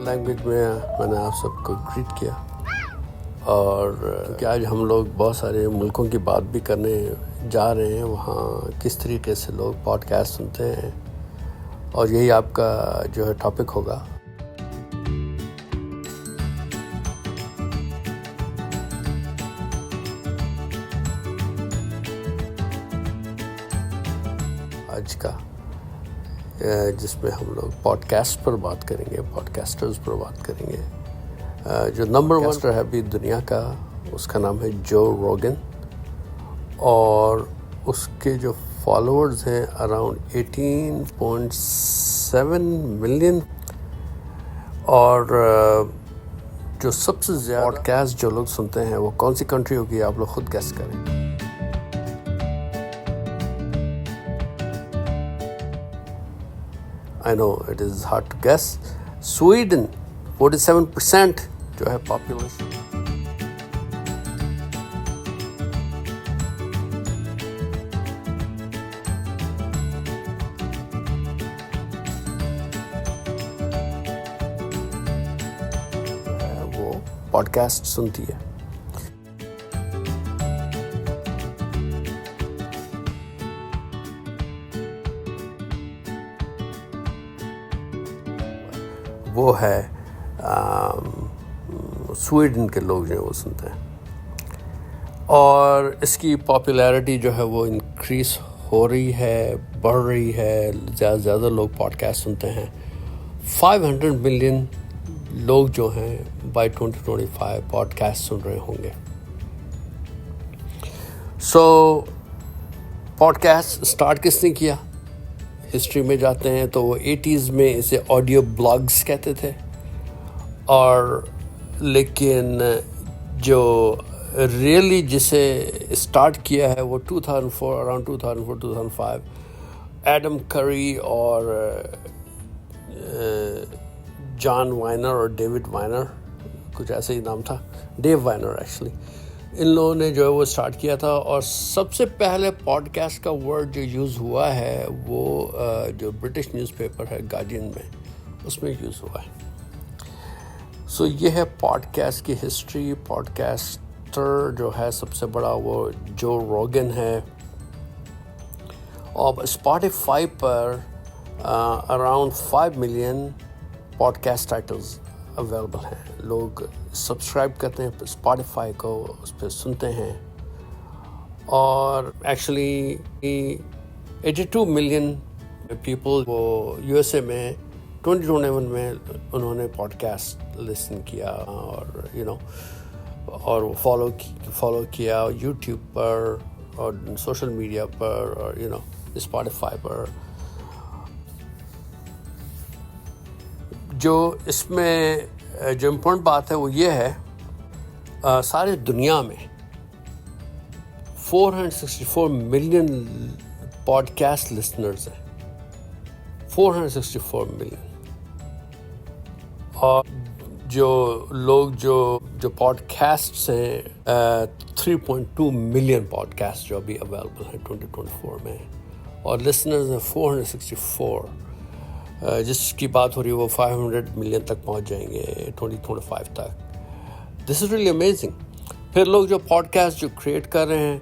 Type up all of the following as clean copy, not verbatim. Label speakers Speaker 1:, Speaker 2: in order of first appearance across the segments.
Speaker 1: Language میں نے آپ سب کو گریٹ کیا، اور کہ آج ہم لوگ بہت سارے ملکوں کی بات بھی کرنے جا رہے ہیں، وہاں کس طریقے سے لوگ پوڈ کاسٹ سنتے ہیں، اور یہی آپ کا جو ہے ٹاپک ہوگا۔ آج کا جس میں ہم لوگ پوڈ کاسٹ پر بات کریں گے، پوڈ کاسٹرز پر بات کریں گے۔ جو نمبر 1 ہے ابھی دنیا کا، اس کا نام ہے جو روگن، اور اس کے جو فالوورز ہیں اراؤنڈ 18.7 ملین، اور جو سب سے زیادہ پوڈ کاسٹ جو لوگ سنتے ہیں وہ کون سی کنٹری ہوگی، آپ لوگ خود گیس کریں۔ I know it is hard to guess. Sweden 47% جو ہے پاپولیشن۔ وہ پوڈ کاسٹ سنتی ہے۔ وہ ہے سویڈن کے لوگ جو ہیں وہ سنتے ہیں، اور اس کی پاپولیرٹی جو ہے وہ انکریز ہو رہی ہے، بڑھ رہی ہے، زیادہ سے زیادہ لوگ پوڈ کاسٹ سنتے ہیں۔ 500 ملین لوگ جو ہیں بائی 2025 پوڈ کاسٹ سن رہے ہوں گے۔ پوڈ کاسٹ اسٹارٹ کس نے کیا؟ ہسٹری میں جاتے ہیں تو وہ 80s میں اسے آڈیو بلاگز کہتے تھے، اور لیکن جو ریئلی جسے اسٹارٹ کیا ہے وہ 2004 اراؤنڈ 2004-2005 ایڈم کری اور جان وائنر اور ڈیوڈ وائنر، کچھ ایسا ہی نام تھا، ڈیو وائنر ایکچولی، ان لوگوں نے جو ہے وہ اسٹارٹ کیا تھا۔ اور سب سے پہلے پوڈ کاسٹ کا ورڈ جو یوز ہوا ہے وہ جو برٹش نیوز پیپر ہے گارڈین میں، اس میں یوز ہوا ہے۔ یہ ہے پوڈ کاسٹ کی ہسٹری۔ پوڈ کاسٹر جو ہے سب سے بڑا وہ جو روگن ہے، اور اسپاٹیفائی پر around 5 million podcast titles available ہیں۔ لوگ سبسکرائب کرتے ہیں اسپاٹیفائی کو، اس پہ سنتے ہیں، اور ایکچولی 82 ملین پیپل وہ یو ایس اے میں 2021 میں انہوں نے پوڈ کاسٹ لسن کیا، اور اور فالو کیا یوٹیوب پر اور سوشل میڈیا پر اور اسپاٹیفائی پر۔ جو اس میں جو امپورٹنٹ بات ہے وہ یہ ہے، سارے دنیا میں 464 ملین پوڈ کاسٹ لسنرز ہیں، 464 ملین، اور جو لوگ جو پوڈ کاسٹس ہیں 3.2 ملین پوڈ کاسٹ جو ابھی اویلیبل ہیں 2024 میں، اور لسنرز ہیں 464، جس کی بات ہو رہی ہے وہ 500 ملین تک پہنچ جائیں گے 2025 تک۔ دس از ریئلی امیزنگ۔ پھر لوگ جو پوڈ کاسٹ جو کریٹ کر رہے ہیں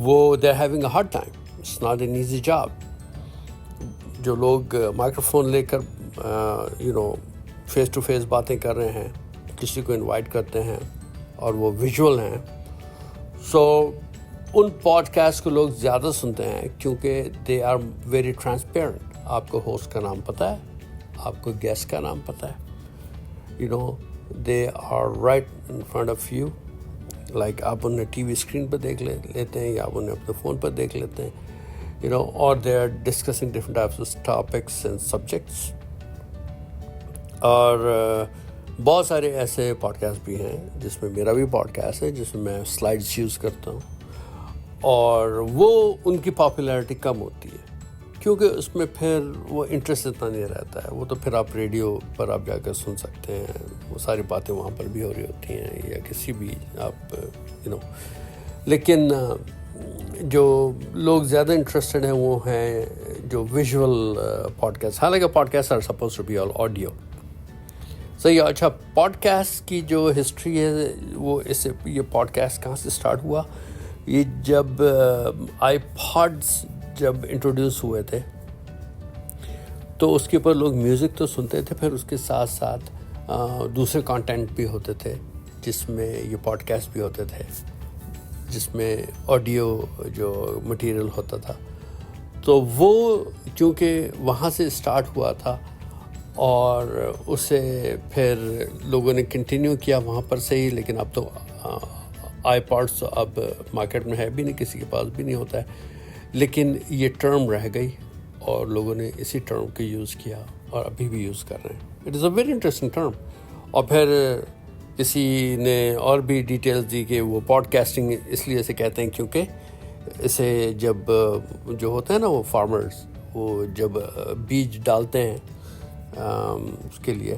Speaker 1: وہ they are having a hard time, it's not an easy job. جو لوگ مائکرو فون لے کر فیس ٹو فیس باتیں کر رہے ہیں، کسی کو انوائٹ کرتے ہیں اور وہ ویژول ہیں، ان پوڈ کاسٹ کو لوگ زیادہ سنتے ہیں کیونکہ دے آر ویری ٹرانسپیرنٹ۔ آپ کو ہوسٹ کا نام پتہ ہے، آپ کو گیسٹ کا نام پتہ ہے، they are right in front of you, like آپ انہیں ٹی وی اسکرین پہ دیکھ لیتے ہیں، یا آپ انہیں اپنے فون پر دیکھ لیتے ہیں، اور they are discussing different types of topics and subjects. اور بہت سارے ایسے پوڈ کاسٹ بھی ہیں جس میں میرا بھی پوڈ کاسٹ ہے، جس میں میں سلائڈس یوز کرتا ہوں، اور وہ ان کی پاپولیرٹی کم ہوتی ہے کیونکہ اس میں پھر وہ انٹرسٹ اتنا نہیں رہتا ہے۔ وہ تو پھر آپ ریڈیو پر آپ جا کر سن سکتے ہیں، وہ ساری باتیں وہاں پر بھی ہو رہی ہوتی ہیں، یا کسی بھی آپ لیکن جو لوگ زیادہ انٹرسٹڈ ہیں وہ ہیں جو ویژول پوڈ کاسٹ، حالانکہ podcast are supposed to be all audio, صحیح. اچھا, پوڈ کاسٹ کی جو ہسٹری ہے وہ یہ پوڈ کاسٹ کہاں سے اسٹارٹ ہوا؟ یہ جب آئی پاڈس جب انٹروڈیوس ہوئے تھے تو اس کے اوپر لوگ میوزک تو سنتے تھے, پھر اس کے ساتھ ساتھ دوسرے کانٹینٹ بھی ہوتے تھے جس میں یہ پوڈ کاسٹ بھی ہوتے تھے, جس میں آڈیو جو مٹیریل ہوتا تھا. تو وہ چونکہ وہاں سے اسٹارٹ ہوا تھا اور اسے پھر لوگوں نے کنٹینیو کیا وہاں پر سے ہی, لیکن اب تو آئی پاڈس اب مارکیٹ میں ہے بھی نہیں, کسی کے پاس بھی نہیں ہوتا ہے, لیکن یہ ٹرم رہ گئی اور لوگوں نے اسی ٹرم کو یوز کیا اور ابھی بھی یوز کر رہے ہیں. It is a very interesting term. اور پھر کسی نے اور بھی ڈیٹیلز دی کہ وہ پوڈ کاسٹنگ اس لیے سے کہتے ہیں کیونکہ اسے جب جو ہوتا ہے نا وہ فارمرز, وہ جب بیج ڈالتے ہیں اس کے لیے,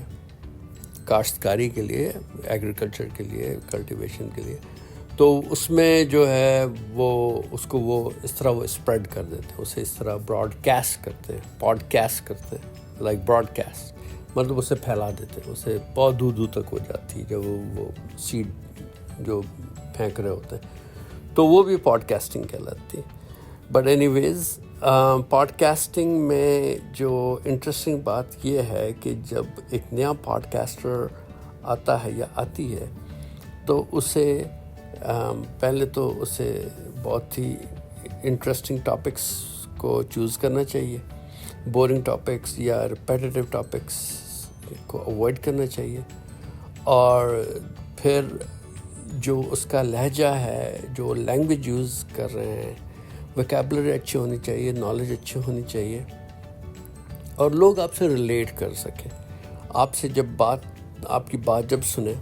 Speaker 1: کاشتکاری کے لیے, ایگریکلچر کے لیے, کلٹیویشن کے لیے, تو اس میں جو ہے وہ اس کو وہ اس طرح وہ اسپریڈ کر دیتے ہیں, اسے اس طرح براڈ کاسٹ کرتے ہیں, پوڈ کاسٹ کرتے ہیں, لائک براڈ کاسٹ, مطلب اسے پھیلا دیتے ہیں, اسے بہت دور دور تک ہو جاتی ہے جب وہ سیڈ جو پھینک رہے ہوتے ہیں, تو وہ بھی پوڈ کاسٹنگ کہلاتی ہے. But anyways podcasting میں جو انٹرسٹنگ بات یہ ہے کہ جب ایک نیا پوڈ کاسٹر آتا ہے یا آتی ہے تو اسے پہلے تو اسے بہت ہی انٹرسٹنگ ٹاپکس کو چوز کرنا چاہیے, بورنگ ٹاپکس یا ریپیٹیٹیو ٹاپکس کو اوائڈ کرنا چاہیے, اور پھر جو اس کا لہجہ ہے, جو لینگویج یوز کر رہے ہیں, ویکیبلری اچھی ہونی چاہیے, نالج اچھی ہونی چاہیے, اور لوگ آپ سے ریلیٹ کر سکیں. آپ سے جب آپ کی بات جب سنیں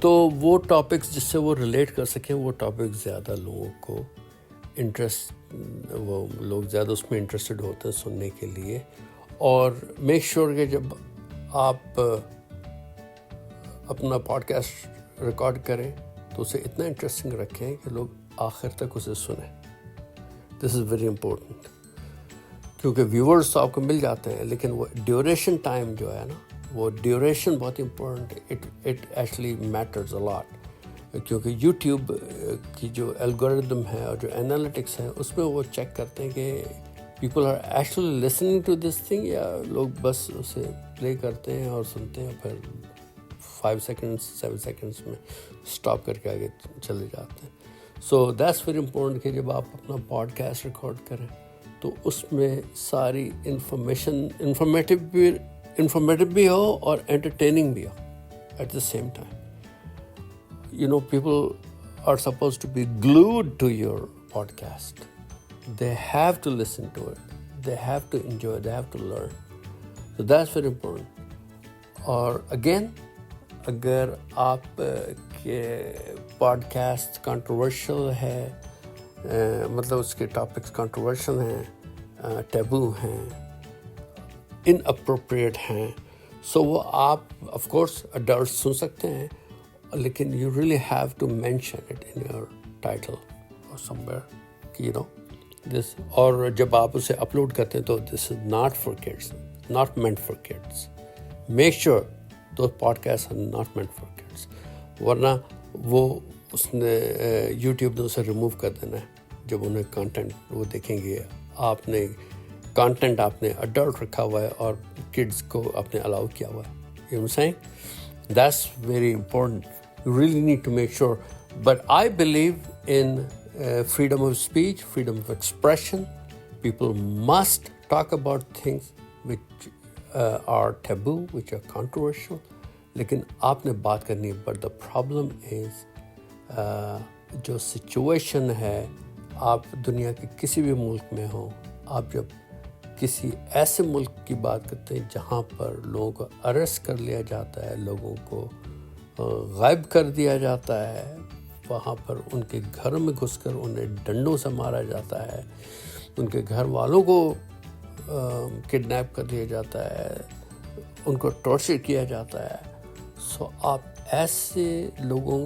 Speaker 1: تو وہ ٹاپکس جس سے وہ ریلیٹ کر سکیں, وہ ٹاپکس زیادہ لوگوں کو وہ لوگ زیادہ اس میں انٹرسٹڈ ہوتے ہیں سننے کے لیے. اور میک شیور کہ جب آپ اپنا پوڈ کاسٹ ریکارڈ کریں تو اسے اتنا انٹرسٹنگ رکھیں کہ لوگ آخر تک اسے سنیں. دس از ویری امپورٹنٹ, کیونکہ ویورز تو آپ کو مل جاتے ہیں, لیکن وہ ڈیوریشن ٹائم جو ہے نا, وہ ڈیوریشن بہت امپورٹنٹ ہے. اٹ ایکچولی میٹرز اے لاٹ, کیونکہ یوٹیوب کی جو الگوریدم ہے اور جو انالیٹکس ہے اس میں وہ چیک کرتے ہیں کہ people are actually listening to this thing, یا لوگ بس اسے پلے کرتے ہیں اور سنتے ہیں, پھر 5 سیکنڈس 7 سیکنڈس میں اسٹاپ کر کے آگے چلے جاتے ہیں. سو دیٹس ویری امپورٹنٹ کہ جب آپ اپنا پوڈ کاسٹ ریکارڈ کریں تو اس میں ساری انفارمیٹیو بھی ہو اور انٹرٹیننگ بھی ہو at the same time. You know, people are supposed to be glued to your podcast. They have to listen to it. They have to enjoy it. They have to learn. So that's very important. اور again, اگر آپ کے pod cost controversial ہے, مطلب اس کے topics controversial ہیں, taboo ہیں, ان appropriate ہیں, سو وہ آپ آف کورس اڈلٹ سن سکتے ہیں, لیکن you really have to mention it in your title or somewhere, you know, this. اور جب آپ اسے اپلوڈ کرتے ہیں تو this is not for kids, not meant for kids. Make sure those podcasts are not meant for kids, ورنہ وہ اس نے یوٹیوب نے اسے ریموو کر دینا ہے. جب انہیں کانٹینٹ وہ دیکھیں گے, آپ نے کانٹینٹ آپ نے اڈلٹ رکھا ہوا ہے اور کڈس کو آپ نے الاؤ کیا ہوا ہے. You know what I'm saying? That's very important. You really need to make sure. But I believe in freedom of speech, freedom of expression. People must talk about things which are taboo, which are controversial. لیکن آپ نے بات کرنی ہے. But the problem is جو situation ہے, آپ دنیا کے کسی بھی ملک میں ہوں, آپ جب کسی ایسے ملک کی بات کرتے ہیں جہاں پر لوگوں کو اریسٹ کر لیا جاتا ہے, لوگوں کو غائب کر دیا جاتا ہے, وہاں پر ان کے گھروں میں گھس کر انہیں ڈنڈوں سے مارا جاتا ہے, ان کے گھر والوں کو کڈنیپ کر لیا جاتا ہے, ان کو ٹارچر کیا جاتا ہے. سو آپ ایسے لوگوں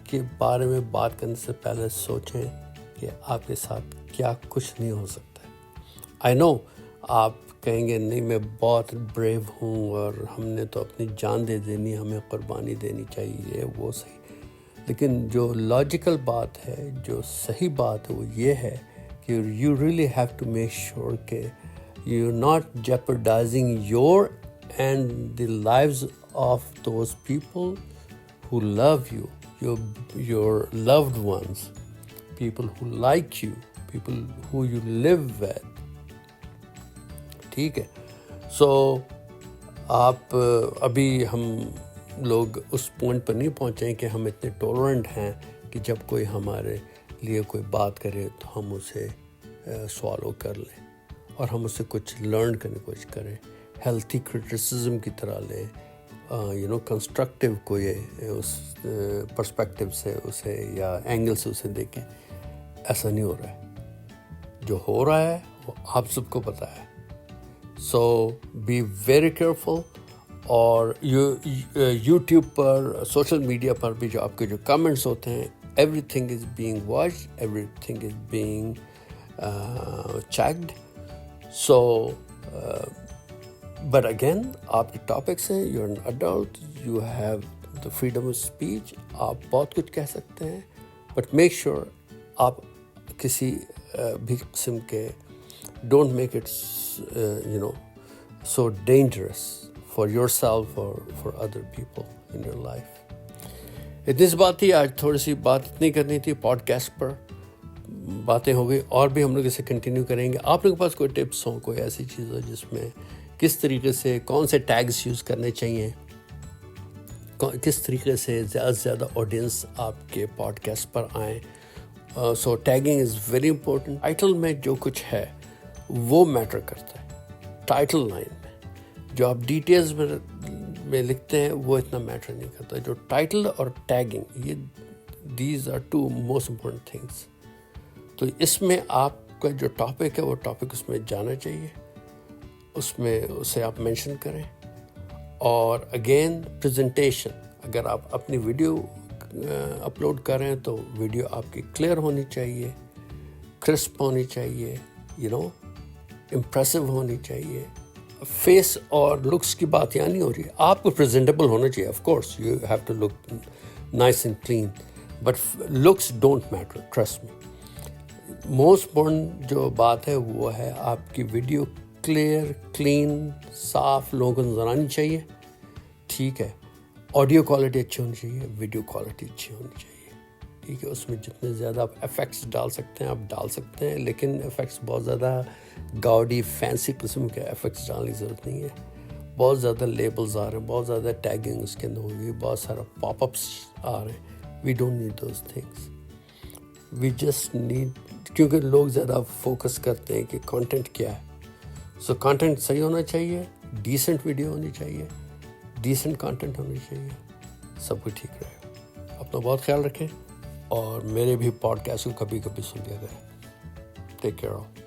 Speaker 1: کے بارے میں بات کرنے سے پہلے سوچیں کہ آپ کے ساتھ کیا کچھ نہیں ہو سکتا ہے. آئی نو آپ کہیں گے نہیں میں بہت بریو ہوں اور ہم نے تو اپنی جان دے دینی, ہمیں قربانی دینی چاہیے, وہ صحیح. لیکن جو لاجیکل بات ہے, جو صحیح بات ہے, وہ یہ ہے کہ you really have to make sure کہ you not jeopardizing your and the lives of those people who love you, your loved ones, people who like you, people who you live with. ٹھیک ہے. سو آپ ابھی ہم لوگ اس point پر نہیں پہنچے کہ ہم اتنے ٹالرنٹ ہیں کہ جب کوئی ہمارے لیے کوئی بات کرے تو ہم اسے سوالو کر لیں اور ہم اس سے کچھ لرن کرنے کی کوشش کریں, ہیلتھی کرٹیسزم کی طرح لیں, کنسٹرکٹیو کوئی اس پرسپیکٹیو سے اسے یا اینگل سے اسے دیکھیں. ایسا نہیں ہو رہا ہے. جو ہو رہا ہے وہ آپ سب کو پتہ ہے. So be very careful. اور یوٹیوب پر, سوشل میڈیا پر بھی جو آپ کے جو کمنٹس ہوتے ہیں, everything is being watched, everything is being checked. So but again آپ کے ٹاپکس ہیں, you are an adult, you have the freedom of speech, آپ بہت کچھ کہہ سکتے ہیں, بٹ میک شیور آپ کسی بھی قسم کے don't make it so dangerous for yourself or for other people in your life. اتنی سی بات تھی آج, تھوڑی سی بات اتنی کرنی تھی. پوڈ کاسٹ پر باتیں ہو گئی, اور بھی ہم لوگ اسے کنٹینیو کریں گے. آپ لوگوں کے پاس کوئی ٹپس ہوں, کوئی ایسی چیز ہو جس میں کس طریقے سے کون سے ٹیگس یوز کرنے چاہیے, کس طریقے سے زیادہ سے زیادہ آڈینس آپ کے پوڈ کاسٹ پر آئیں. So tagging is very important. Title میں جو کچھ ہے وہ میٹر کرتا ہے. ٹائٹل لائن میں جو آپ ڈیٹیلز میں لکھتے ہیں وہ اتنا میٹر نہیں کرتا. جو ٹائٹل اور ٹیگنگ, یہ these are two most important things. تو اس میں آپ کا جو ٹاپک ہے وہ ٹاپک اس میں جانا چاہیے, اس میں اسے آپ مینشن کریں. اور اگین پریزنٹیشن, اگر آپ اپنی ویڈیو اپلوڈ کریں تو ویڈیو آپ کی کلیئر ہونی چاہیے, کرسپ ہونی چاہیے, امپریسو ہونی چاہیے. فیس اور لکس کی بات یہاں نہیں ہو رہی ہے, آپ کو پریزنٹیبل ہونا چاہیے. Of course you have to look nice and clean, but looks don't matter, trust me. Most important جو بات ہے وہ ہے آپ کی ویڈیو کلیئر, کلین, صاف لوگوں کو نظر آنی چاہیے. ٹھیک ہے. آڈیو کوالٹی اچھی ہونی چاہیے, ویڈیو کوالٹی اچھی ہونی چاہیے. ٹھیک ہے. اس میں جتنے زیادہ آپ ایفیکٹس ڈال سکتے ہیں آپ ڈال سکتے ہیں, لیکن ایفیکٹس بہت زیادہ گاؤڈی فینسی قسم کے ایفیکٹس ڈالنے کی ضرورت نہیں ہے. بہت زیادہ لیبلز آ رہے ہیں, بہت زیادہ ٹیگنگ اس کے اندر ہو گئی, بہت سارا پاپ اپس آ رہے ہیں. We don't need those things. We just need, کیونکہ لوگ زیادہ فوکس کرتے ہیں کہ کانٹینٹ کیا ہے. سو کانٹینٹ صحیح ہونا چاہیے, ڈیسنٹ ویڈیو ہونی چاہیے, ڈیسنٹ کانٹینٹ ہونی چاہیے, سب کچھ ٹھیک رہے گا. اپنا بہت خیال رکھیں, اور میرے بھی پوڈ کاسٹ کو کبھی کبھی سن لیا کریں. Take care of.